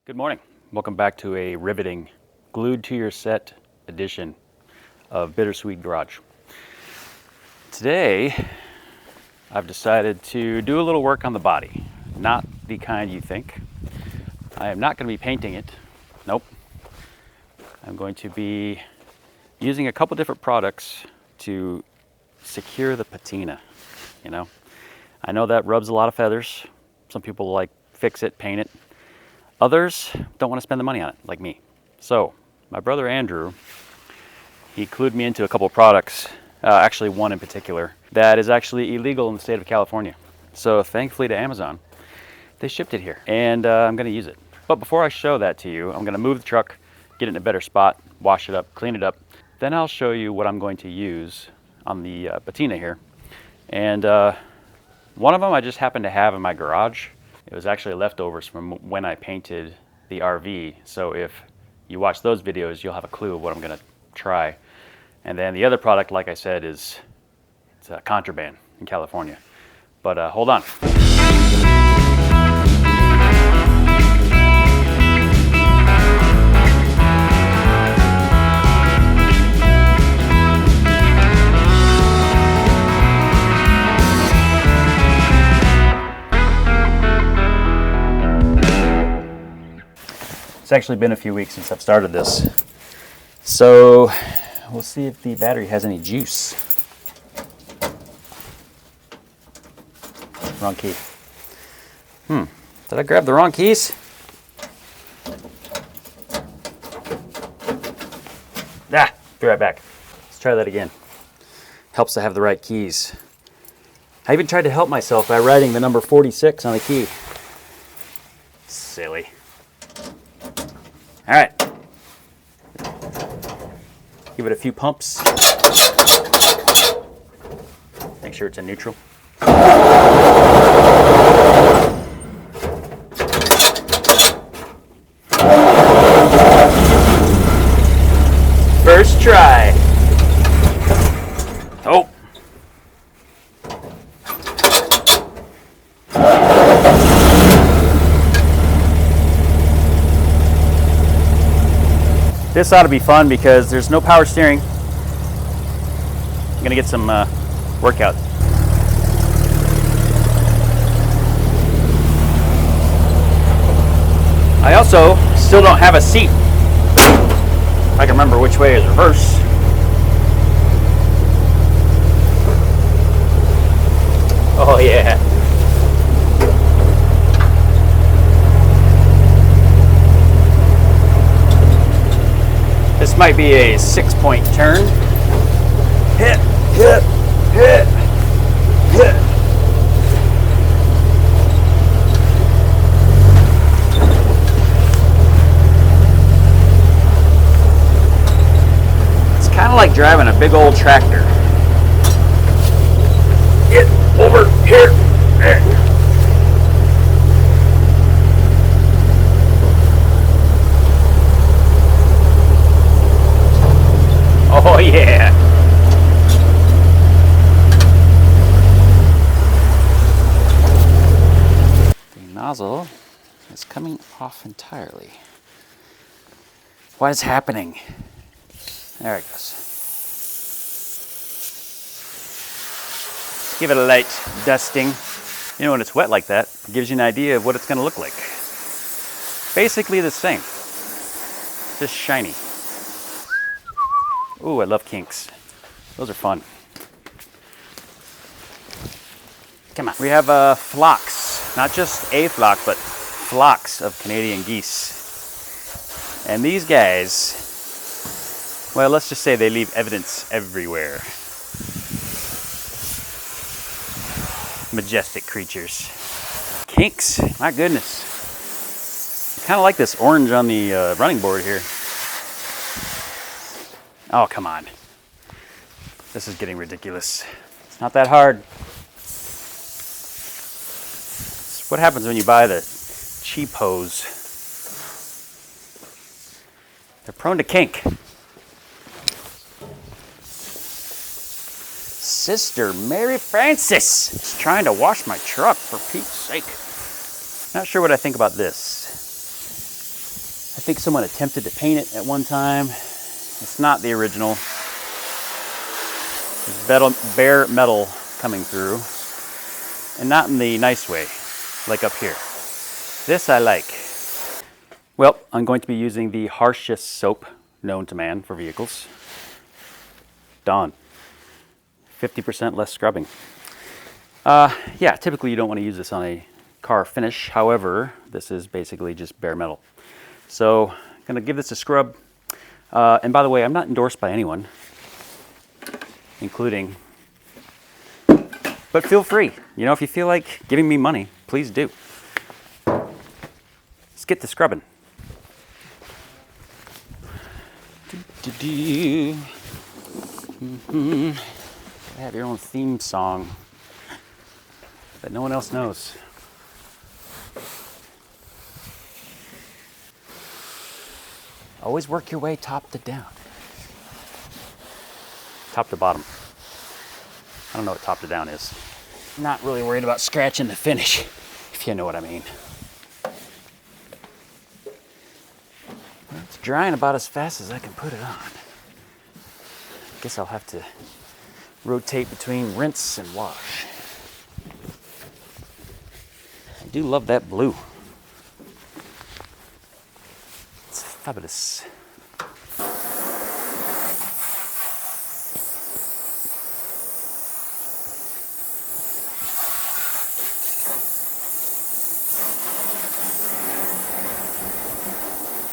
Good morning. Welcome back to a riveting, glued to your set edition of Bitter-Swede Garage. Today, I've decided to do a little work on the body. Not the kind you think. I am not going to be painting it. Nope. I'm going to be using a couple different products to secure the patina. You know, I know that rubs a lot of feathers. Some people like fix it, paint it. Others don't want to spend the money on it, like me. So, my brother Andrew, he clued me into a couple of products, actually one in particular, that is actually illegal in the state of California. So, thankfully to Amazon, they shipped it here, and I'm going to use it. But before I show that to you, I'm going to move the truck, get it in a better spot, wash it up, clean it up. Then I'll show you what I'm going to use on the patina here. And one of them I just happen to have in my garage. It was actually leftovers from when I painted the RV. So if you watch those videos, you'll have a clue of what I'm going to try. And then the other product, like I said, it's contraband in California. But hold on. It's actually been a few weeks since I've started this. So we'll see if the battery has any juice. Wrong key. Did I grab the wrong keys? Ah, be right back. Let's try that again. Helps to have the right keys. I even tried to help myself by writing the number 46 on the key. Silly. All right, give it a few pumps. Make sure it's in neutral. First try. Oh. This ought to be fun because there's no power steering. I'm gonna get some workout. I also still don't have a seat. I can remember which way is reverse. Oh yeah. This might be a 6-point turn. Hit, hit, hit, hit. It's kind of like driving a big old tractor. Get over here. Oh yeah. The nozzle is coming off entirely. What is happening? There it goes. Give it a light dusting. You know, when it's wet like that, it gives you an idea of what it's going to look like. Basically the same, just shiny. Ooh, I love kinks. Those are fun. Come on. We have flocks. Not just a flock, but flocks of Canadian geese. And these guys, well, let's just say they leave evidence everywhere. Majestic creatures. Kinks, my goodness. I kind of like this orange on the running board here. Oh, come on. This is getting ridiculous. It's not that hard. It's what happens when you buy the cheap hose. They're prone to kink. Sister Mary Frances is trying to wash my truck, for Pete's sake. Not sure what I think about this. I think someone attempted to paint it at one time. It's not the original. There's bare metal coming through, and not in the nice way, like up here. This I like. Well, I'm going to be using the harshest soap known to man for vehicles. Dawn. 50% less scrubbing. Yeah, typically you don't want to use this on a car finish. However, this is basically just bare metal. So I'm going to give this a scrub. And by the way, I'm not endorsed by anyone, including, but feel free. You know, if you feel like giving me money, please do. Let's get to scrubbing. Have your own theme song that no one else knows. Always work your way top to down. Top to bottom. I don't know what top to down is. I'm not really worried about scratching the finish, if you know what I mean. It's drying about as fast as I can put it on. Guess I'll have to rotate between rinse and wash. I do love that blue. It's fabulous.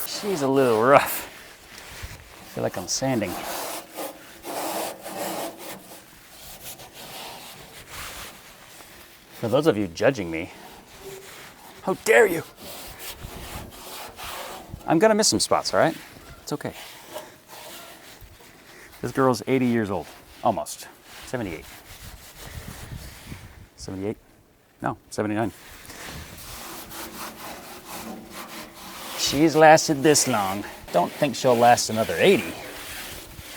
She's a little rough. I feel like I'm sanding. For those of you judging me, how dare you? I'm gonna miss some spots, all right? It's okay. This girl's 80 years old, almost. 78. 78? No, 79. She's lasted this long. Don't think she'll last another 80.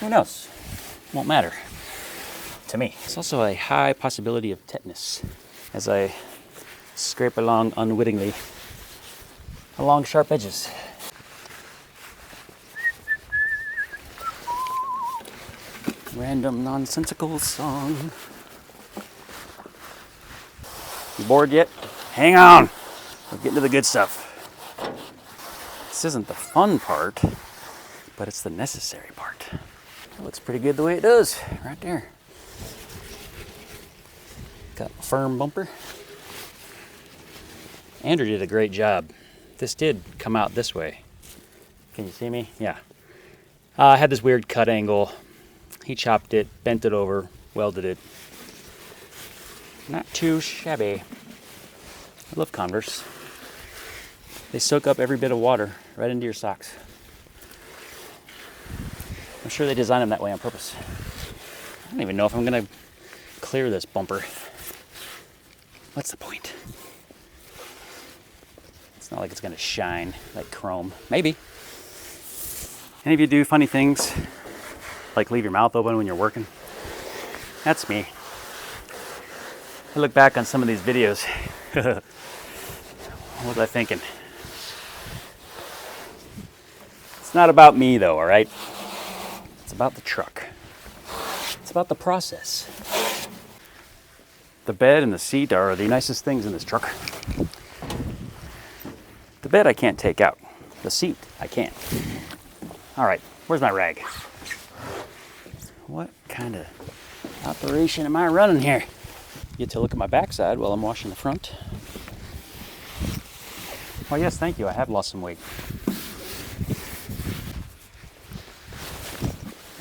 Who knows? Won't matter to me. It's also a high possibility of tetanus as I scrape along unwittingly along sharp edges. Random nonsensical song. You bored yet? Hang on. We're getting to the good stuff. This isn't the fun part, but it's the necessary part. It looks pretty good the way it does, right there. Got a firm bumper. Andrew did a great job. This did come out this way. Can you see me? Yeah. I had this weird cut angle. He chopped it, bent it over, welded it. Not too shabby. I love Converse. They soak up every bit of water right into your socks. I'm sure they designed them that way on purpose. I don't even know if I'm gonna clear this bumper. What's the point? It's not like it's gonna shine like chrome. Maybe. Any of you do funny things, like leave your mouth open when you're working? That's me. I look back on some of these videos. What was I thinking? It's not about me though, all right? It's about the truck. It's about the process. The bed and the seat are the nicest things in this truck. The bed I can't take out. The seat I can. All right, where's my rag? What kind of operation am I running here? Get to look at my backside while I'm washing the front. Well, yes, thank you. I have lost some weight.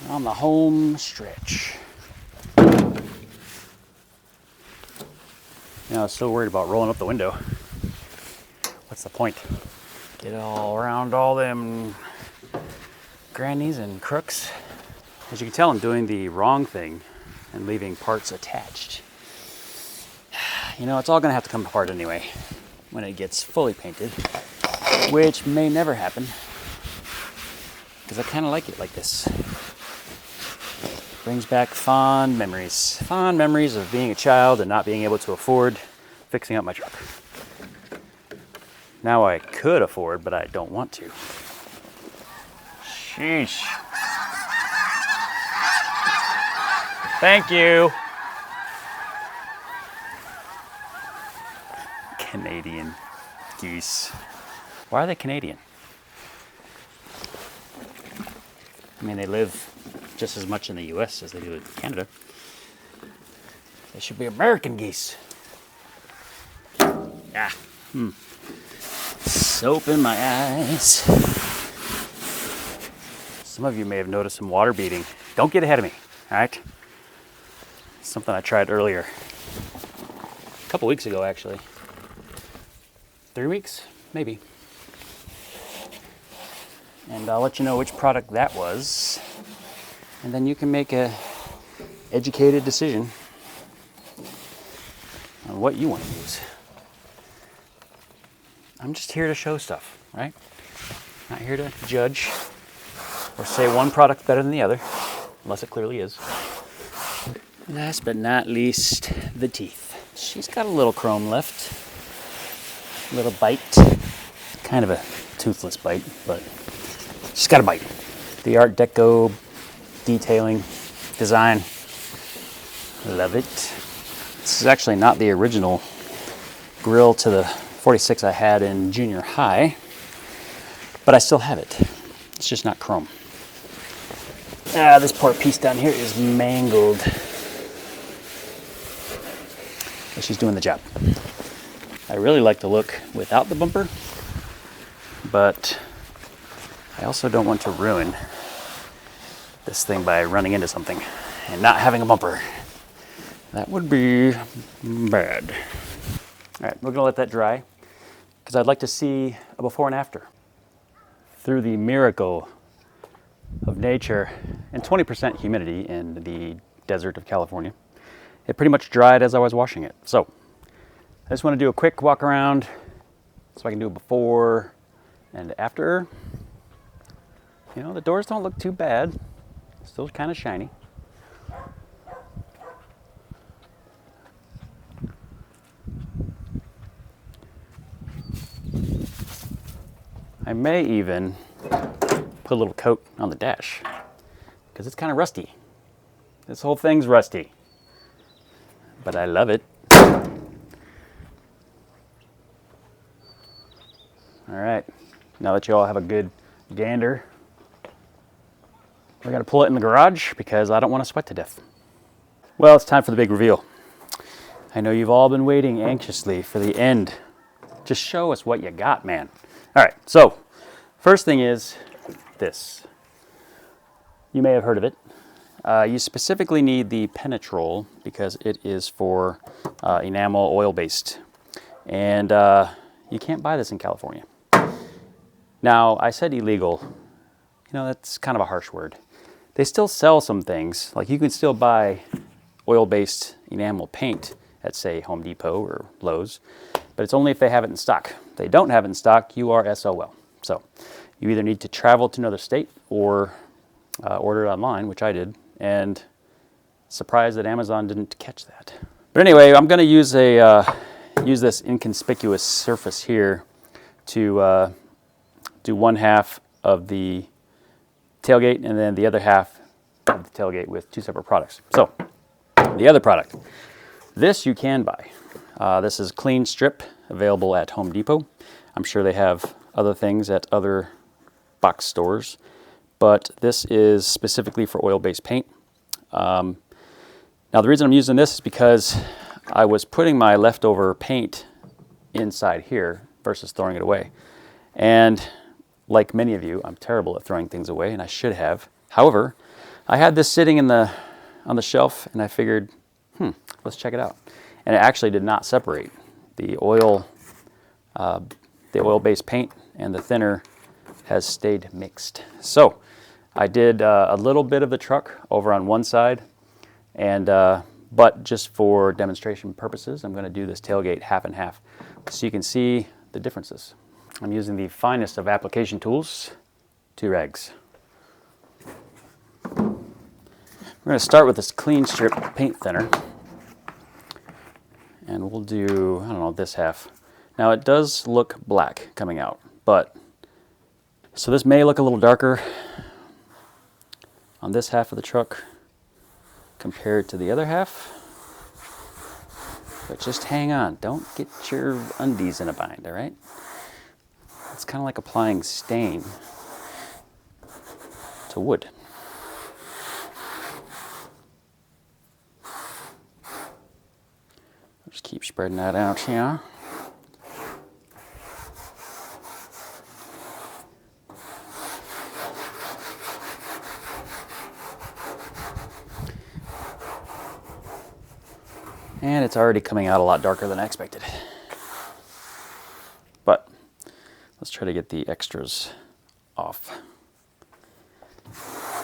On the home stretch. You know, I was so worried about rolling up the window. What's the point? Get all around all them grannies and crooks. As you can tell, I'm doing the wrong thing and leaving parts attached. You know, it's all gonna have to come apart anyway when it gets fully painted, which may never happen because I kind of like it like this. Brings back fond memories of being a child and not being able to afford fixing up my truck. Now I could afford, but I don't want to. Sheesh. Thank you. Canadian geese. Why are they Canadian? I mean, they live just as much in the US as they do in Canada. They should be American geese. Ah. Soap in my eyes. Some of you may have noticed some water beading. Don't get ahead of me, all right? Something I tried earlier. A couple weeks ago, actually. 3 weeks, maybe. And I'll let you know which product that was. And then you can make a educated decision on what you want to use. I'm just here to show stuff, right? Not here to judge or say one product's better than the other, unless it clearly is. Last but not least, the teeth. She's got a little chrome left. A little bite. Kind of a toothless bite, but she's got a bite. The Art Deco detailing design. Love it. This is actually not the original grill to the 46 I had in junior high, but I still have it. It's just not chrome. This poor piece down here is mangled. But she's doing the job. I really like the look without the bumper, but I also don't want to ruin this thing by running into something and not having a bumper. That would be bad. All right, we're gonna let that dry because I'd like to see a before and after. Through the miracle of nature and 20% humidity in the desert of California, it pretty much dried as I was washing it. So I just want to do a quick walk around so I can do a before and after. You know, the doors don't look too bad. Still kind of shiny. I may even put a little coat on the dash because it's kind of rusty. This whole thing's rusty, but I love it. All right, now that you all have a good gander, we're gonna pull it in the garage because I don't want to sweat to death. Well, it's time for the big reveal. I know you've all been waiting anxiously for the end. Just show us what you got, man. All right, so first thing is this. You may have heard of it. You specifically need the Penetrol because it is for enamel oil-based. And you can't buy this in California. Now, I said illegal. You know, that's kind of a harsh word. They still sell some things. Like you can still buy oil-based enamel paint at, say, Home Depot or Lowe's, but it's only if they have it in stock. If they don't have it in stock, you are SOL. So you either need to travel to another state or order it online, which I did, and surprised that Amazon didn't catch that. But anyway, I'm going to use use this inconspicuous surface here to do one half of the tailgate and then the other half of the tailgate with two separate products. So the other product, this you can buy. This is Clean Strip, available at Home Depot. I'm sure they have other things at other box stores, but this is specifically for oil-based paint. Now the reason I'm using this is because I was putting my leftover paint inside here versus throwing it away. And like many of you, I'm terrible at throwing things away, and I should have. However, I had this sitting on the shelf, and I figured, let's check it out. And it actually did not separate. The oil-based paint and the thinner has stayed mixed. So I did a little bit of the truck over on one side, and but just for demonstration purposes, I'm going to do this tailgate half and half so you can see the differences. I'm using the finest of application tools, 2 rags. We're going to start with this Clean Strip paint thinner, and we'll do, I don't know, this half. Now it does look black coming out, but so this may look a little darker. on this half of the truck compared to the other half. But just hang on, don't get your undies in a bind, all right? It's kind of like applying stain to wood. Just keep spreading that out here. And it's already coming out a lot darker than I expected. But let's try to get the extras off,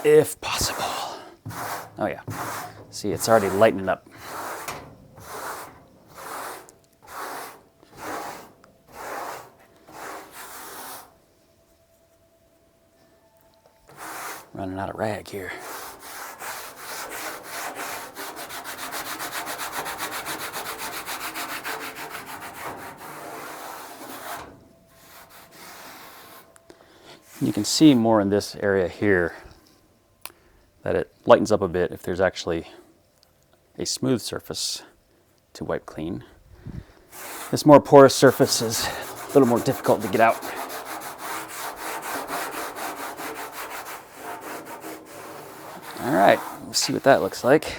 if possible. Oh yeah, see, it's already lightening up. Running out of rag here. You can see more in this area here that it lightens up a bit if there's actually a smooth surface to wipe clean. This more porous surface is a little more difficult to get out. All right, let's see what that looks like.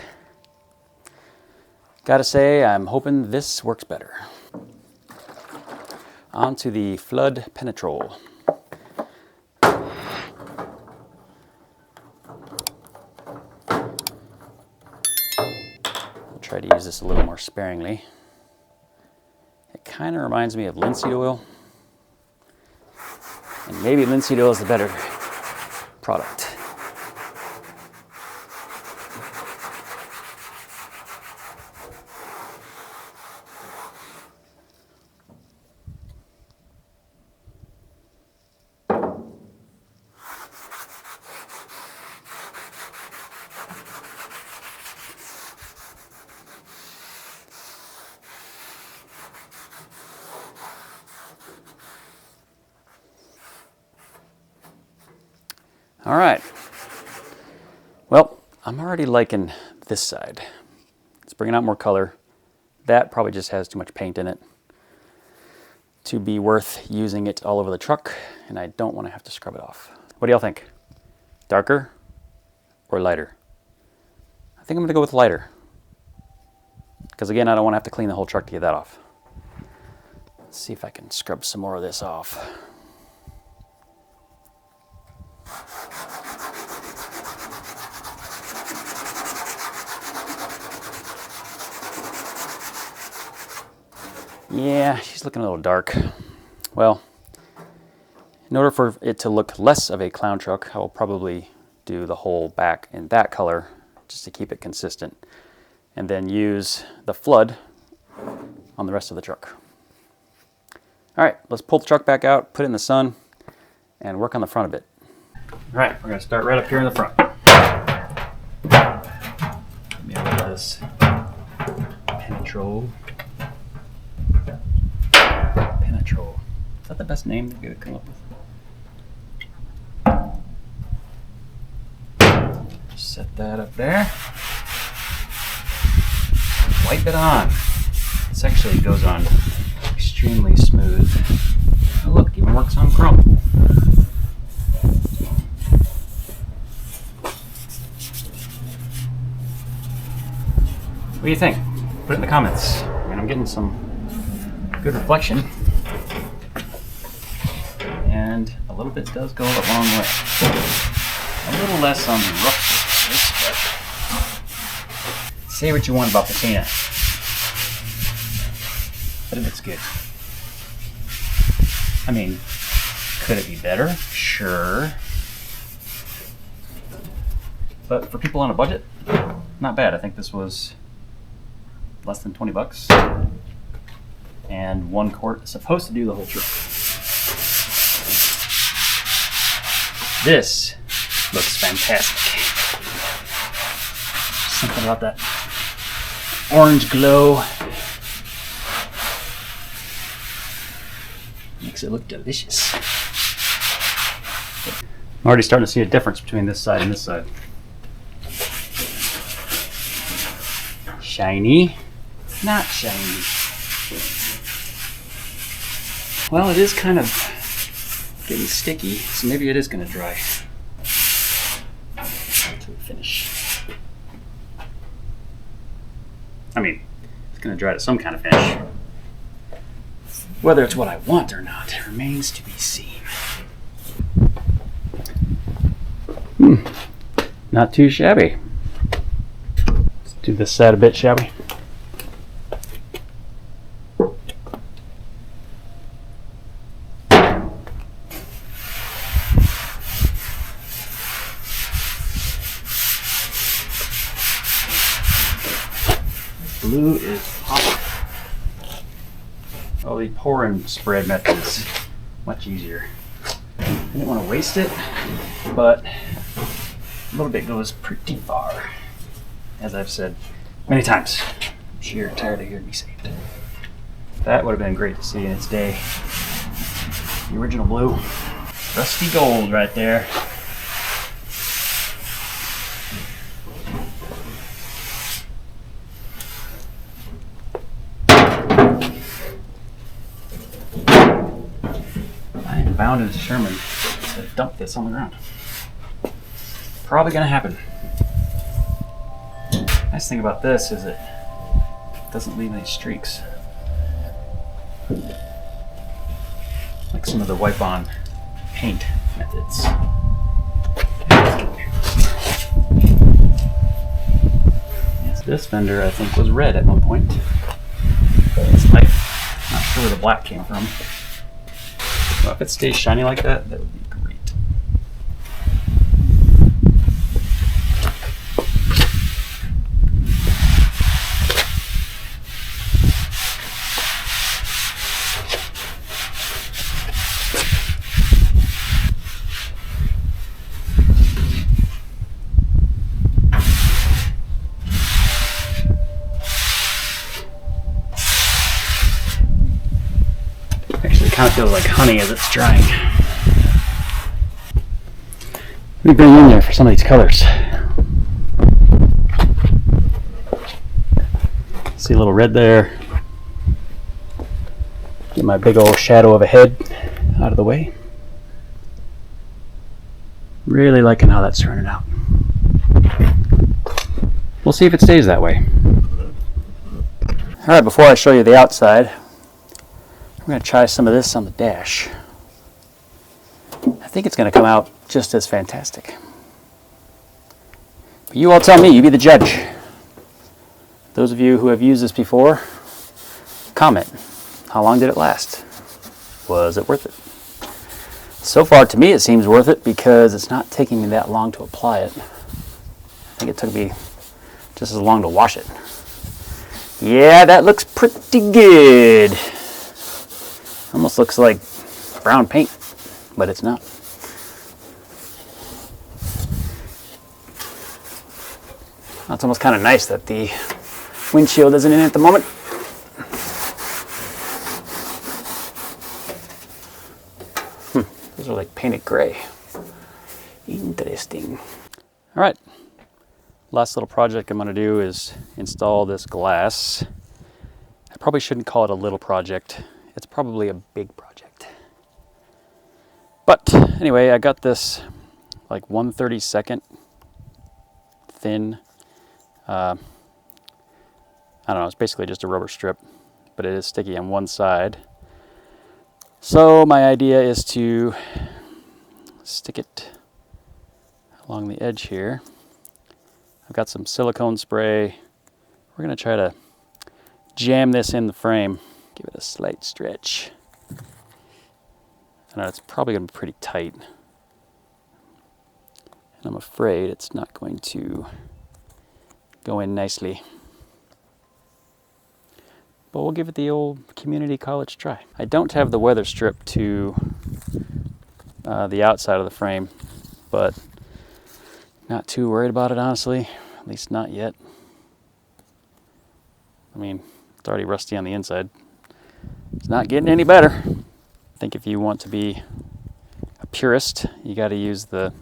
Gotta say, I'm hoping this works better. On to the flood penetrol. Try to use this a little more sparingly. It kind of reminds me of linseed oil. And maybe linseed oil is the better product. All right, well, I'm already liking this side. It's bringing out more color. That probably just has too much paint in it to be worth using it all over the truck, and I don't want to have to scrub it off. What do y'all think? Darker or lighter? I think I'm gonna go with lighter, because again, I don't want to have to clean the whole truck to get that off. Let's see if I can scrub some more of this off. Yeah, she's looking a little dark. Well, in order for it to look less of a clown truck, I will probably do the whole back in that color just to keep it consistent, and then use the flood on the rest of the truck. All right, let's pull the truck back out, put it in the sun, and work on the front a bit. All right, we're gonna start right up here in the front. Let me have this penetrol. Penetrol. Is that the best name that we could come up with? Set that up there. Wipe it on. This actually goes on extremely smooth. Oh, look, it even works on chrome. What do you think? Put it in the comments. I mean, I'm getting some good reflection. And a little bit does go a long way. A little less on the rough surface, but say what you want about Patina, but it looks good. I mean, could it be better? Sure. But for people on a budget, not bad. I think this was less than 20 bucks. And 1 quart is supposed to do the whole truck. This looks fantastic. Something about that orange glow makes it look delicious. I'm already starting to see a difference between this side and this side. Shiny. Not shiny. Well, it is kind of getting sticky, so maybe it is going to dry. Until we finish. I mean, it's going to dry to some kind of finish. Whether it's what I want or not remains to be seen. Not too shabby. Let's do this side a bit, shall we? Blue is popping. Oh, the pour and spread method is much easier. I didn't want to waste it, but a little bit goes pretty far, as I've said many times. I'm sure you're tired of hearing me say it. That would have been great to see in its day. The original blue. Rusty gold right there. I am bound and determined to dump this on the ground. Probably gonna happen. Nice thing about this is it doesn't leave any streaks. Like some of the wipe-on paint methods. Yes, this fender I think was red at one point. It's like, not sure where the black came from. Well, if it stays shiny like that, that would be great. Actually, it kind of feels like honey as it's drying. What are you bringing in there for some of these colors? See a little red there. Get my big old shadow of a head out of the way. Really liking how that's turning out. We'll see if it stays that way. Alright, before I show you the outside, I'm going to try some of this on the dash. I think it's going to come out just as fantastic. But you all tell me, you be the judge. Those of you who have used this before, comment. How long did it last? Was it worth it? So far to me it seems worth it because it's not taking me that long to apply it. I think it took me just as long to wash it. Yeah, that looks pretty good. Almost looks like brown paint, but it's not. It's almost kind of nice that the windshield isn't in at the moment. Those are like painted gray. Interesting. All right. Last little project I'm going to do is install this glass. I probably shouldn't call it a little project. It's probably a big project. But anyway, I got this like 1/32 thin, I don't know, it's basically just a rubber strip, but it is sticky on one side. So my idea is to stick it along the edge here. I've got some silicone spray. We're going to try to jam this in the frame. Give it a slight stretch. I know it's probably going to be pretty tight. And I'm afraid it's not going to go in nicely. But we'll give it the old community college try. I don't have the weather strip to the outside of the frame, but not too worried about it, honestly. At least not yet. I mean, it's already rusty on the inside. It's not getting any better. I think if you want to be a purist, you got to use the,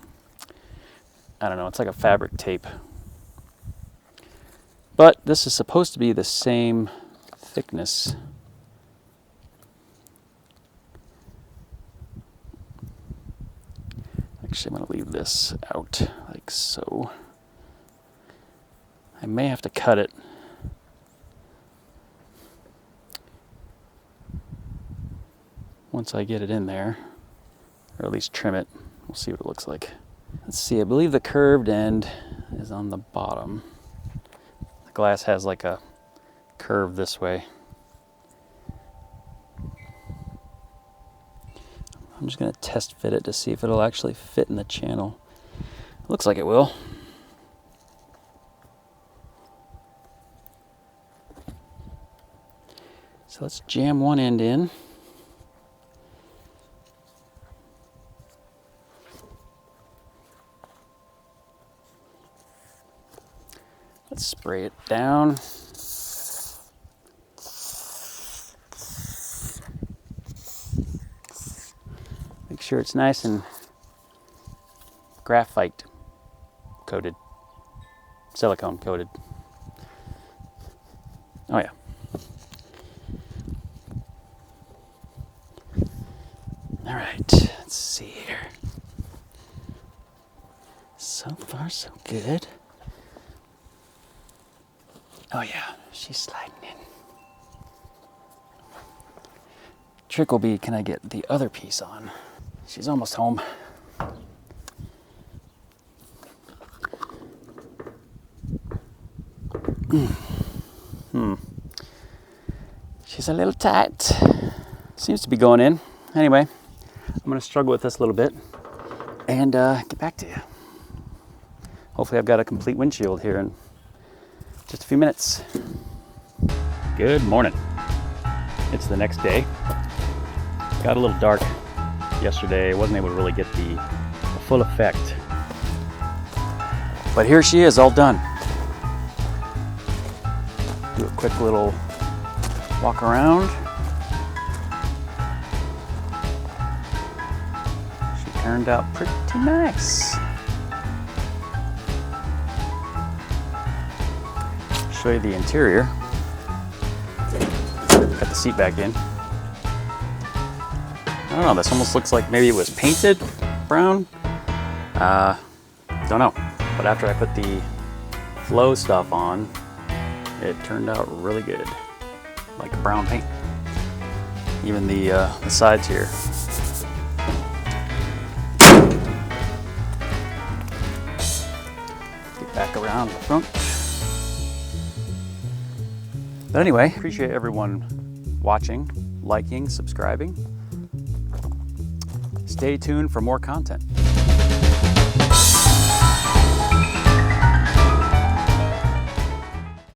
I don't know, it's like a fabric tape. But this is supposed to be the same thickness. Actually, I'm going to leave this out like so. I may have to cut it. Once I get it in there, or at least trim it. We'll see what it looks like. Let's see, I believe the curved end is on the bottom. The glass has like a curve this way. I'm just going to test fit it to see if it'll actually fit in the channel. Looks like it will. So let's jam one end in. Let's spray it down. Make sure it's nice and graphite coated, silicone coated. Oh yeah. All right, let's see here. So far, so good. Oh yeah, she's sliding in. Trick will be, can I get the other piece on? She's almost home. She's a little tight. Seems to be going in. Anyway, I'm gonna struggle with this a little bit and get back to you. Hopefully I've got a complete windshield here in just a few minutes. Good morning. It's the next day. Got a little dark yesterday. Wasn't able to really get the full effect. But here she is, all done. Do a quick little walk around. She turned out pretty nice. Show you the interior. Got the seat back in. I don't know, this almost looks like maybe it was painted brown. Don't know. But after I put the flow stuff on, it turned out really good. Like brown paint. Even the sides here. Get back around the front. But anyway, appreciate everyone watching, liking, subscribing. Stay tuned for more content.